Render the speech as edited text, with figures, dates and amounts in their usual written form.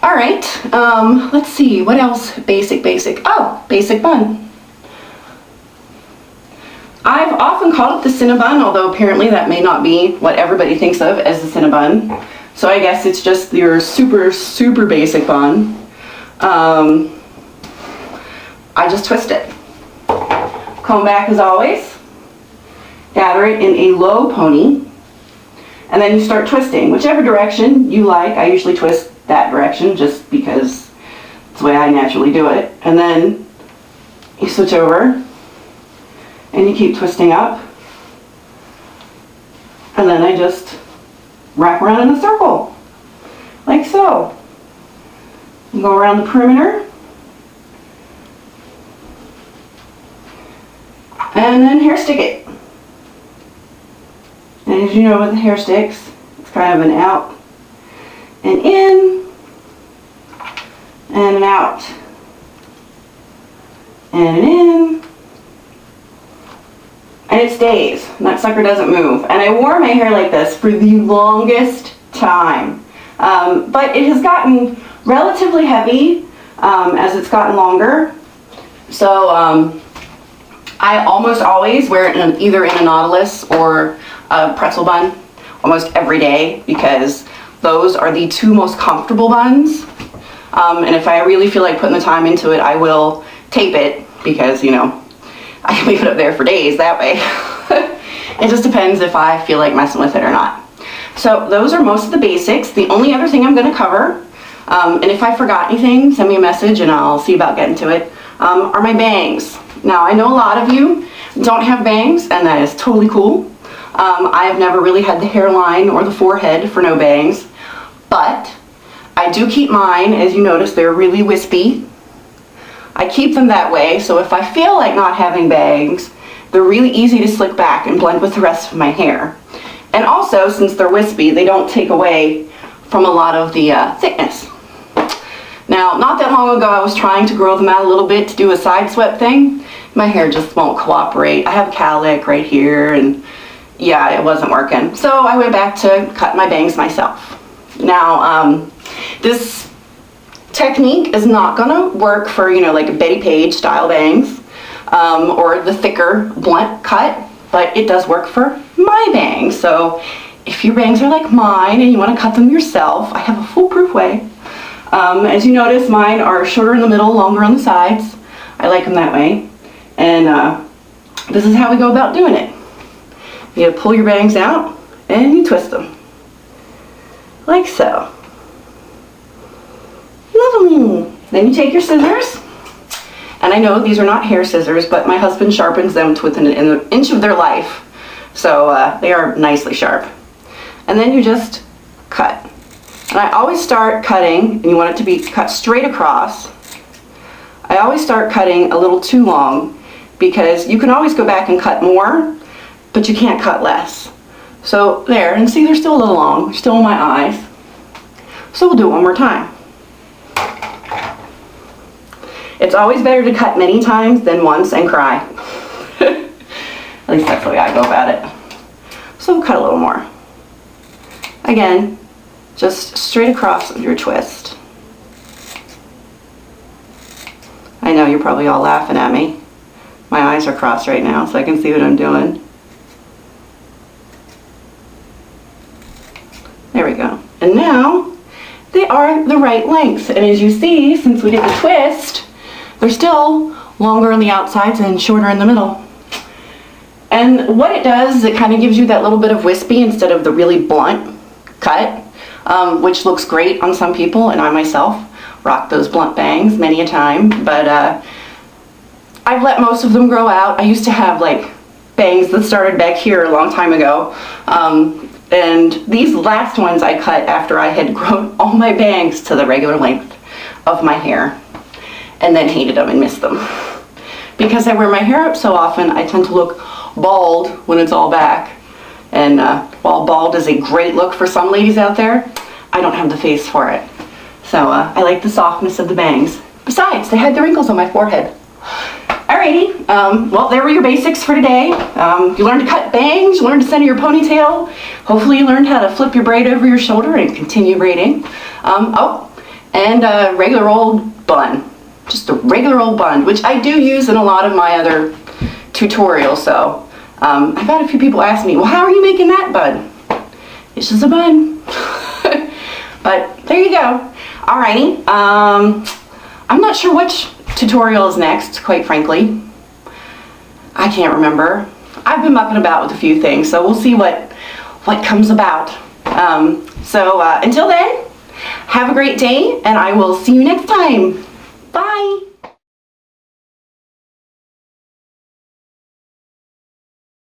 All right, let's see, what else? Basic. Oh, basic bun. I've often called it the Cinnabon, although apparently that may not be what everybody thinks of as the Cinnabon. So I guess it's just your super basic bun. I just twist it. Comb back as always. Gather it in a low pony. And then you start twisting, whichever direction you like. I usually twist that direction just because it's the way I naturally do it. And then you switch over. And you keep twisting up. And then I just wrap around in a circle, like so. You go around the perimeter. And then hair stick it. And as you know with the hair sticks, it's kind of an out and in and an out and an in. And it stays, and that sucker doesn't move. And I wore my hair like this for the longest time. But it has gotten relatively heavy as it's gotten longer. So I almost always wear it either in a Nautilus or a pretzel bun almost every day, because those are the two most comfortable buns. And if I really feel like putting the time into it, I will tape it, because, you know, I can leave it up there for days that way. It just depends if I feel like messing with it or not. So those are most of the basics. The only other thing I'm going to cover, and if I forgot anything, send me a message and I'll see about getting to it, are my bangs. Now, I know a lot of you don't have bangs, and that is totally cool. I have never really had the hairline or the forehead for no bangs, but I do keep mine. As you notice, they're really wispy. I keep them that way, so if I feel like not having bangs, they're really easy to slick back and blend with the rest of my hair. And also, since they're wispy, they don't take away from a lot of the thickness. Now, not that long ago, I was trying to grow them out a little bit to do a side swept thing. My hair just won't cooperate. I have cowlick right here, and yeah, it wasn't working. So I went back to cut my bangs myself. Now, this technique is not gonna work for, you know, like a Betty Page style bangs, or the thicker blunt cut, but it does work for my bangs. So if your bangs are like mine and you want to cut them yourself, I have a foolproof way. As you notice, mine are shorter in the middle, longer on the sides. I like them that way. And this is how we go about doing it. You pull your bangs out and you twist them, like so. Then you take your scissors, and I know these are not hair scissors, but my husband sharpens them to within an inch of their life, so they are nicely sharp. And then you just cut. And I always start cutting, and you want it to be cut straight across. I always start cutting a little too long, because you can always go back and cut more, but you can't cut less. So there, and see, they're still a little long, still in my eyes. So we'll do it one more time. It's always better to cut many times than once and cry. At least that's the way I go about it. So we'll cut a little more. Again, just straight across with your twist. I know you're probably all laughing at me. My eyes are crossed right now, so I can see what I'm doing. There we go. And now they are the right length. And as you see, since we did the twist, they're still longer on the outsides and shorter in the middle. And what it does is it kind of gives you that little bit of wispy instead of the really blunt cut, which looks great on some people, and I myself rock those blunt bangs many a time. But I've let most of them grow out. I used to have like bangs that started back here a long time ago. And these last ones I cut after I had grown all my bangs to the regular length of my hair, and then hated them and missed them. Because I wear my hair up so often, I tend to look bald when it's all back. And while bald is a great look for some ladies out there, I don't have the face for it. So I like the softness of the bangs. Besides, they had the wrinkles on my forehead. Alrighty, well, there were your basics for today. You learned to cut bangs, you learned to center your ponytail. Hopefully you learned how to flip your braid over your shoulder and continue braiding. Oh, and a regular old bun. Just a regular old bun, which I do use in a lot of my other tutorials. So I've had a few people ask me, well, how are you making that bun? It's just a bun. But there you go. Alrighty. I'm not sure which tutorial is next, quite frankly. I can't remember. I've been mucking about with a few things, so we'll see what comes about. Until then, have a great day, and I will see you next time. Bye.